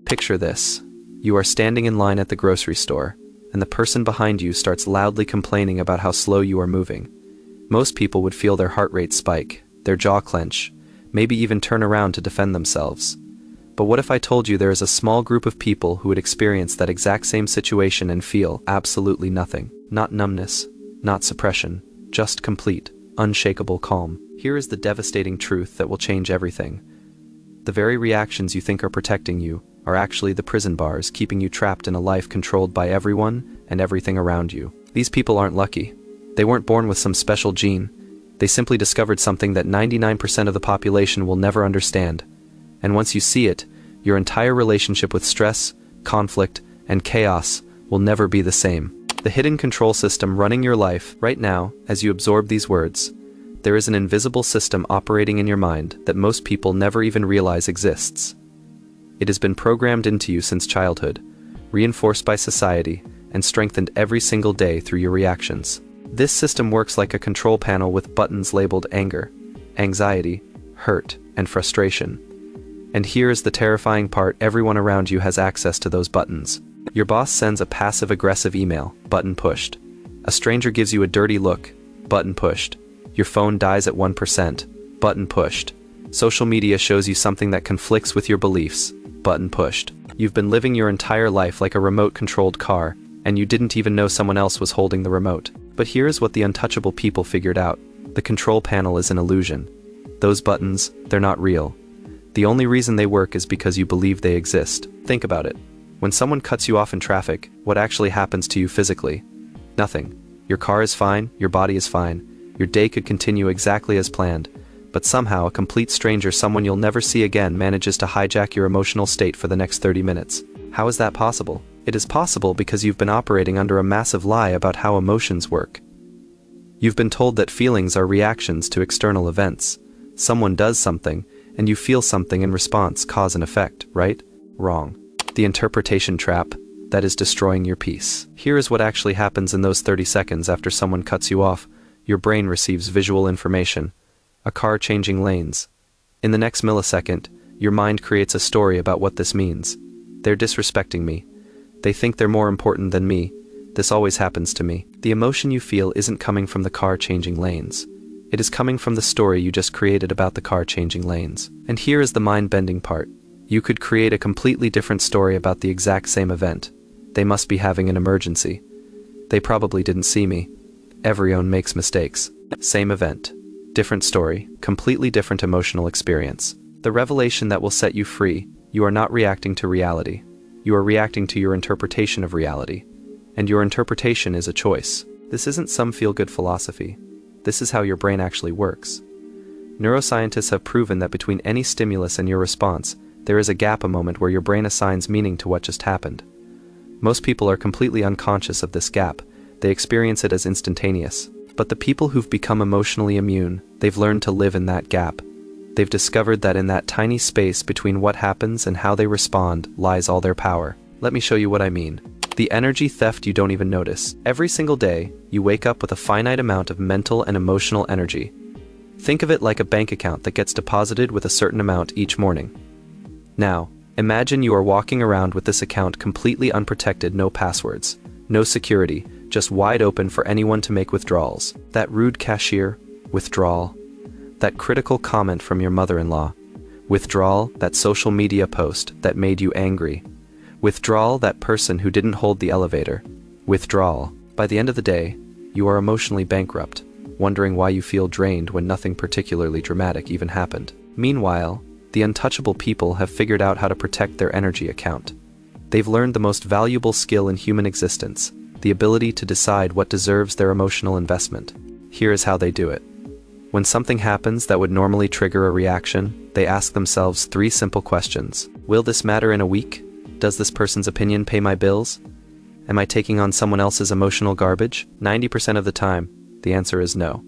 Picture this. You are standing in line at the grocery store, and the person behind you starts loudly complaining about how slow you are moving. Most people would feel their heart rate spike, their jaw clench, maybe even turn around to defend themselves. But what if I told you there is a small group of people who would experience that exact same situation and feel absolutely nothing? Not numbness, not suppression, just complete, unshakable calm. Here is the devastating truth that will change everything. The very reactions you think are protecting you are actually the prison bars keeping you trapped in a life controlled by everyone and everything around you. These people aren't lucky. They weren't born with some special gene. They simply discovered something that 99% of the population will never understand. And once you see it, your entire relationship with stress, conflict, and chaos will never be the same. The hidden control system running your life right now, as you absorb these words, there is an invisible system operating in your mind that most people never even realize exists. It has been programmed into you since childhood, reinforced by society, and strengthened every single day through your reactions. This system works like a control panel with buttons labeled anger, anxiety, hurt, and frustration. And here is the terrifying part: everyone around you has access to those buttons. Your boss sends a passive-aggressive email, button pushed. A stranger gives you a dirty look, button pushed. Your phone dies at 1%, button pushed. Social media shows you something that conflicts with your beliefs, button pushed. You've been living your entire life like a remote-controlled car, and you didn't even know someone else was holding the remote. But here's what the untouchable people figured out. The control panel is an illusion. Those buttons, they're not real. The only reason they work is because you believe they exist. Think about it. When someone cuts you off in traffic, what actually happens to you physically? Nothing. Your car is fine, your body is fine, your day could continue exactly as planned, but somehow a complete stranger, someone you'll never see again, manages to hijack your emotional state for the next 30 minutes. How is that possible? It is possible because you've been operating under a massive lie about how emotions work. You've been told that feelings are reactions to external events. Someone does something, and you feel something in response, cause and effect, right? Wrong. The interpretation trap that is destroying your peace. Here is what actually happens in those 30 seconds after someone cuts you off. Your brain receives visual information, a car changing lanes. In the next millisecond, your mind creates a story about what this means. They're disrespecting me. They think they're more important than me. This always happens to me. The emotion you feel isn't coming from the car changing lanes. It is coming from the story you just created about the car changing lanes. And here is the mind-bending part. You could create a completely different story about the exact same event. They must be having an emergency. They probably didn't see me. Everyone makes mistakes. Same event. Different story. Completely different emotional experience. The revelation that will set you free: you are not reacting to reality. You are reacting to your interpretation of reality. And your interpretation is a choice. This isn't some feel-good philosophy. This is how your brain actually works. Neuroscientists have proven that between any stimulus and your response, there is a gap, a moment where your brain assigns meaning to what just happened. Most people are completely unconscious of this gap. They experience it as instantaneous. But the people who've become emotionally immune, they've learned to live in that gap. They've discovered that in that tiny space between what happens and how they respond lies all their power. Let me show you what I mean. The energy theft you don't even notice. Every single day, you wake up with a finite amount of mental and emotional energy. Think of it like a bank account that gets deposited with a certain amount each morning. Now, imagine you are walking around with this account completely unprotected, no passwords, no security, just wide open for anyone to make withdrawals. That rude cashier, withdrawal. That critical comment from your mother-in-law, withdrawal. That social media post that made you angry, withdrawal. That person who didn't hold the elevator, withdrawal. By the end of the day, you are emotionally bankrupt, wondering why you feel drained when nothing particularly dramatic even happened. Meanwhile, the untouchable people have figured out how to protect their energy account. They've learned the most valuable skill in human existence, the ability to decide what deserves their emotional investment. Here is how they do it. When something happens that would normally trigger a reaction, they ask themselves 3 simple questions. Will this matter in a week? Does this person's opinion pay my bills? Am I taking on someone else's emotional garbage? 90% of the time, the answer is no.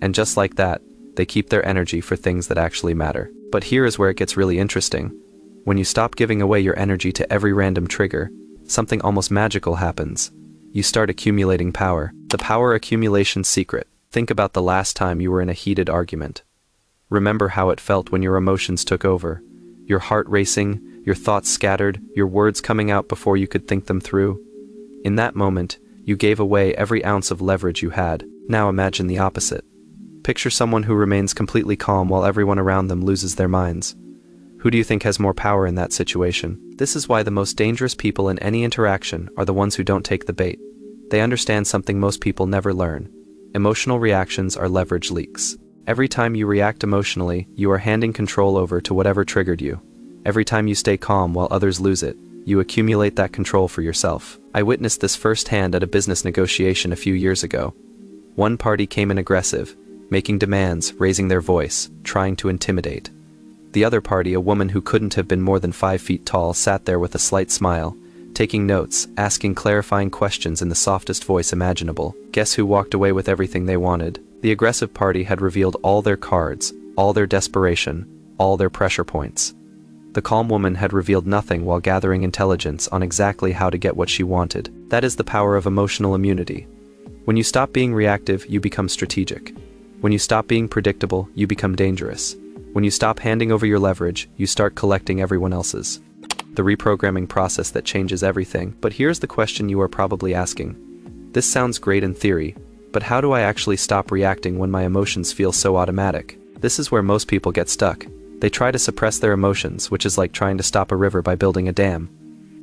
And just like that, they keep their energy for things that actually matter. But here is where it gets really interesting. When you stop giving away your energy to every random trigger, something almost magical happens. You start accumulating power. The power accumulation secret. Think about the last time you were in a heated argument. Remember how it felt when your emotions took over. Your heart racing, your thoughts scattered, your words coming out before you could think them through. In that moment, you gave away every ounce of leverage you had. Now imagine the opposite. Picture someone who remains completely calm while everyone around them loses their minds. Who do you think has more power in that situation? This is why the most dangerous people in any interaction are the ones who don't take the bait. They understand something most people never learn. Emotional reactions are leverage leaks. Every time you react emotionally, you are handing control over to whatever triggered you. Every time you stay calm while others lose it, you accumulate that control for yourself. I witnessed this firsthand at a business negotiation a few years ago. One party came in aggressive, making demands, raising their voice, trying to intimidate. The other party, a woman who couldn't have been more than 5 feet tall, sat there with a slight smile, taking notes, asking clarifying questions in the softest voice imaginable. Guess who walked away with everything they wanted? The aggressive party had revealed all their cards, all their desperation, all their pressure points. The calm woman had revealed nothing while gathering intelligence on exactly how to get what she wanted. That is the power of emotional immunity. When you stop being reactive, you become strategic. When you stop being predictable, you become dangerous. When you stop handing over your leverage, you start collecting everyone else's. The reprogramming process that changes everything. But here's the question you are probably asking. This sounds great in theory, but how do I actually stop reacting when my emotions feel so automatic? This is where most people get stuck. They try to suppress their emotions, which is like trying to stop a river by building a dam.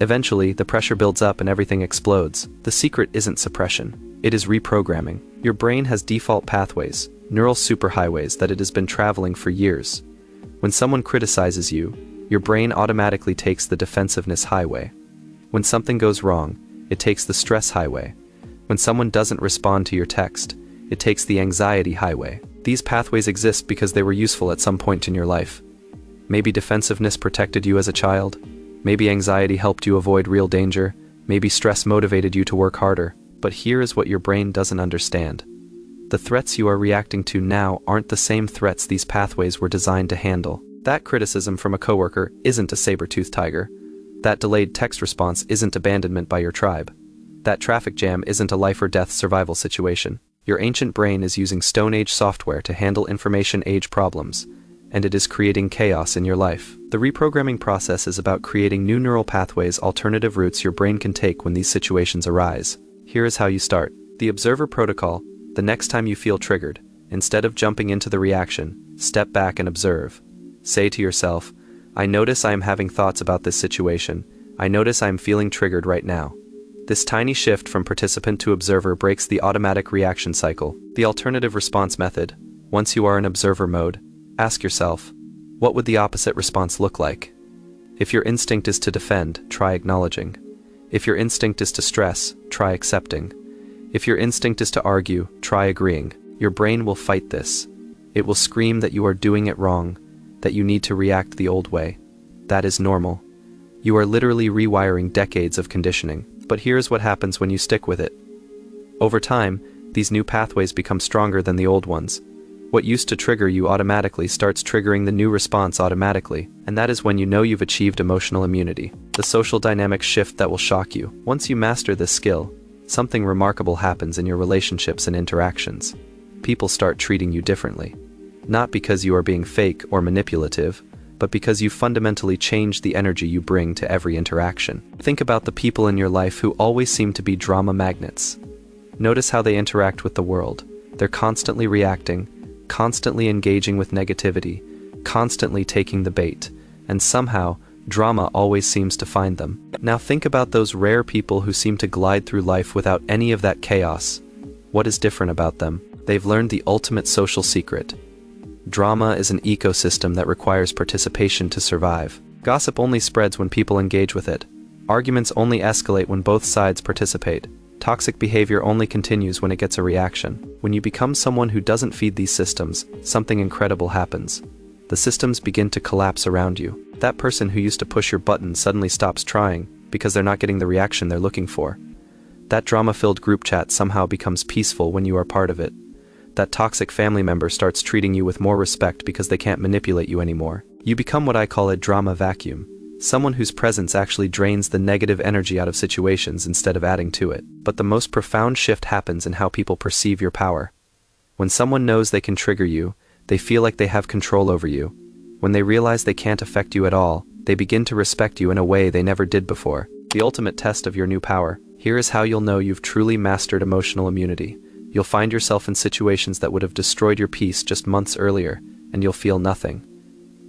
Eventually, the pressure builds up and everything explodes. The secret isn't suppression. It is reprogramming. Your brain has default pathways, neural superhighways that it has been traveling for years. When someone criticizes you, your brain automatically takes the defensiveness highway. When something goes wrong, it takes the stress highway. When someone doesn't respond to your text, it takes the anxiety highway. These pathways exist because they were useful at some point in your life. Maybe defensiveness protected you as a child. Maybe anxiety helped you avoid real danger. Maybe stress motivated you to work harder. But here is what your brain doesn't understand. The threats you are reacting to now aren't the same threats these pathways were designed to handle. That criticism from a coworker isn't a saber-toothed tiger. That delayed text response isn't abandonment by your tribe. That traffic jam isn't a life-or-death survival situation. Your ancient brain is using Stone Age software to handle information age problems, and it is creating chaos in your life. The reprogramming process is about creating new neural pathways, alternative routes your brain can take when these situations arise. Here is how you start. The observer protocol. The next time you feel triggered, instead of jumping into the reaction, step back and observe. Say to yourself, I notice I am having thoughts about this situation. I notice I am feeling triggered right now. This tiny shift from participant to observer breaks the automatic reaction cycle. The alternative response method. Once you are in observer mode, ask yourself, what would the opposite response look like? If your instinct is to defend, try acknowledging. If your instinct is to stress, try accepting. If your instinct is to argue, try agreeing. Your brain will fight this. It will scream that you are doing it wrong, that you need to react the old way. That is normal. You are literally rewiring decades of conditioning. But here's what happens when you stick with it. Over time, these new pathways become stronger than the old ones. What used to trigger you automatically starts triggering the new response automatically, and that is when you know you've achieved emotional immunity. The social dynamics shift that will shock you. Once you master this skill, something remarkable happens in your relationships and interactions. People start treating you differently. Not because you are being fake or manipulative, but because you fundamentally change the energy you bring to every interaction. Think about the people in your life who always seem to be drama magnets. Notice how they interact with the world. They're constantly reacting, constantly engaging with negativity, constantly taking the bait, and somehow, drama always seems to find them. Now think about those rare people who seem to glide through life without any of that chaos. What is different about them? They've learned the ultimate social secret. Drama is an ecosystem that requires participation to survive. Gossip only spreads when people engage with it. Arguments only escalate when both sides participate. Toxic behavior only continues when it gets a reaction. When you become someone who doesn't feed these systems, something incredible happens. The systems begin to collapse around you. That person who used to push your button suddenly stops trying because they're not getting the reaction they're looking for. That drama-filled group chat somehow becomes peaceful when you are part of it. That toxic family member starts treating you with more respect because they can't manipulate you anymore. You become what I call a drama vacuum. Someone whose presence actually drains the negative energy out of situations instead of adding to it. But the most profound shift happens in how people perceive your power. When someone knows they can trigger you, they feel like they have control over you. When they realize they can't affect you at all, They begin to respect you in a way they never did before. The ultimate test of your new power. Here is how you'll know you've truly mastered emotional immunity. You'll find yourself in situations that would have destroyed your peace just months earlier, and you'll feel nothing.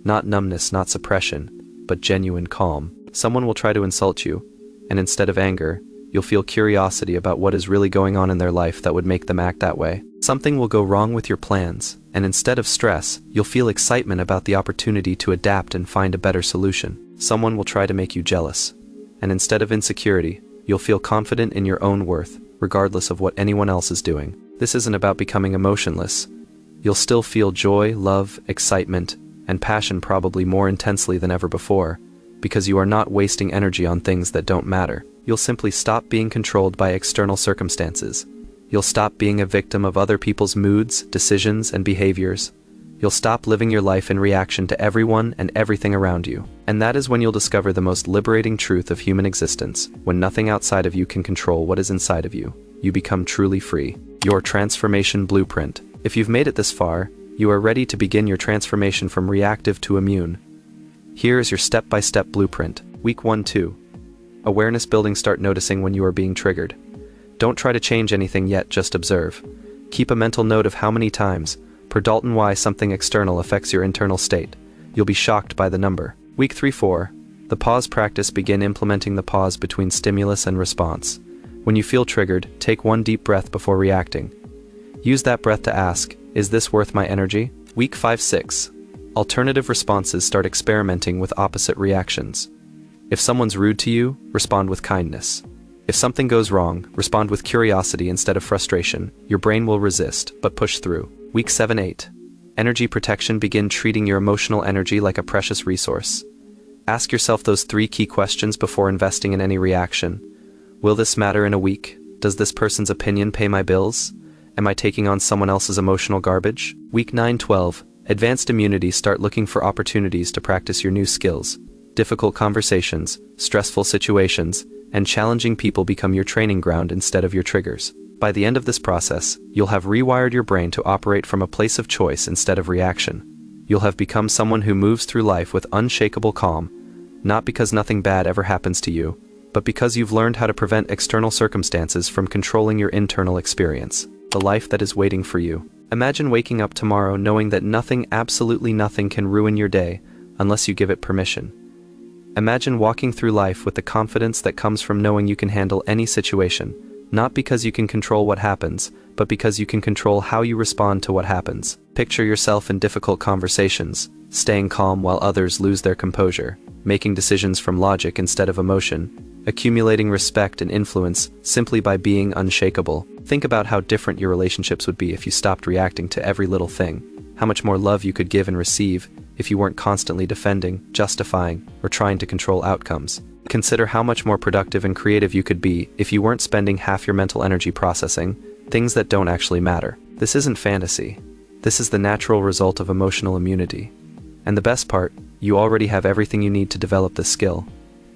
Not numbness, not suppression, but genuine calm. Someone will try to insult you, and instead of anger, you'll feel curiosity about what is really going on in their life that would make them act that way. Something will go wrong with your plans, and instead of stress, you'll feel excitement about the opportunity to adapt and find a better solution. Someone will try to make you jealous, and instead of insecurity, you'll feel confident in your own worth, regardless of what anyone else is doing. This isn't about becoming emotionless. You'll still feel joy, love, excitement, and passion probably more intensely than ever before, because you are not wasting energy on things that don't matter. You'll simply stop being controlled by external circumstances. You'll stop being a victim of other people's moods, decisions, and behaviors. You'll stop living your life in reaction to everyone and everything around you. And that is when you'll discover the most liberating truth of human existence. When nothing outside of you can control what is inside of you, you become truly free. Your transformation blueprint. If you've made it this far, you are ready to begin your transformation from reactive to immune. Here is your step-by-step blueprint. Week 1-2. Awareness building. Start noticing when you are being triggered. Don't try to change anything yet, just observe. Keep a mental note of how many times, per Dalton, why something external affects your internal state. You'll be shocked by the number. Week 3-4. The pause practice. Begin implementing the pause between stimulus and response. When you feel triggered, take one deep breath before reacting. Use that breath to ask, is this worth my energy? Week 5-6. Alternative responses. Start experimenting with opposite reactions. If someone's rude to you, respond with kindness. If something goes wrong, respond with curiosity instead of frustration. Your brain will resist, but push through. Week 7-8. Energy protection. Begin treating your emotional energy like a precious resource. Ask yourself those 3 key questions before investing in any reaction. Will this matter in a week? Does this person's opinion pay my bills? Am I taking on someone else's emotional garbage? Week 9-12. Advanced immunity. Start looking for opportunities to practice your new skills. Difficult conversations, stressful situations, and challenging people become your training ground instead of your triggers. By the end of this process, you'll have rewired your brain to operate from a place of choice instead of reaction. You'll have become someone who moves through life with unshakable calm, not because nothing bad ever happens to you, but because you've learned how to prevent external circumstances from controlling your internal experience. The life that is waiting for you. Imagine waking up tomorrow knowing that nothing, absolutely nothing, can ruin your day unless you give it permission. Imagine walking through life with the confidence that comes from knowing you can handle any situation, not because you can control what happens, but because you can control how you respond to what happens. Picture yourself in difficult conversations, staying calm while others lose their composure, making decisions from logic instead of emotion, accumulating respect and influence simply by being unshakable. Think about how different your relationships would be if you stopped reacting to every little thing. How much more love you could give and receive if you weren't constantly defending, justifying, or trying to control outcomes. Consider how much more productive and creative you could be if you weren't spending half your mental energy processing things that don't actually matter. This isn't fantasy. This is the natural result of emotional immunity. And the best part, you already have everything you need to develop this skill.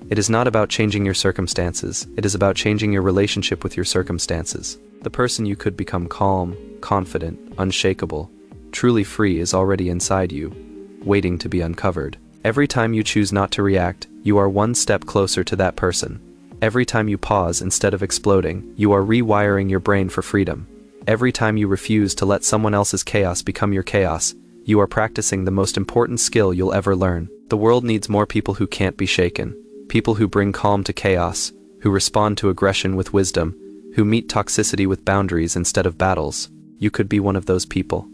It is not about changing your circumstances, it is about changing your relationship with your circumstances. The person you could become, calm, confident, unshakable, truly free, is already inside you, waiting to be uncovered. Every time you choose not to react, you are one step closer to that person. Every time you pause instead of exploding, you are rewiring your brain for freedom. Every time you refuse to let someone else's chaos become your chaos, you are practicing the most important skill you'll ever learn. The world needs more people who can't be shaken. People who bring calm to chaos, who respond to aggression with wisdom, who meet toxicity with boundaries instead of battles. You could be one of those people.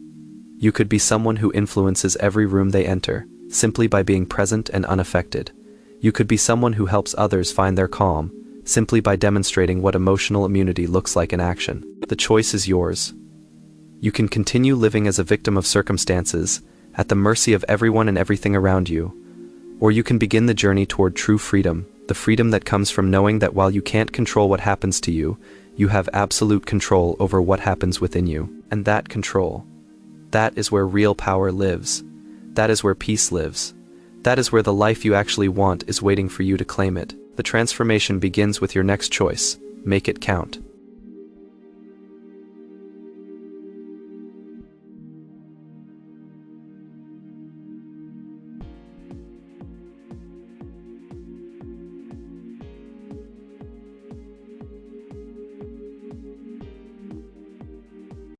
You could be someone who influences every room they enter, simply by being present and unaffected. You could be someone who helps others find their calm, simply by demonstrating what emotional immunity looks like in action. The choice is yours. You can continue living as a victim of circumstances, at the mercy of everyone and everything around you, or you can begin the journey toward true freedom, the freedom that comes from knowing that while you can't control what happens to you, you have absolute control over what happens within you. And that control, that is where real power lives. That is where peace lives. That is where the life you actually want is waiting for you to claim it. The transformation begins with your next choice. Make it count.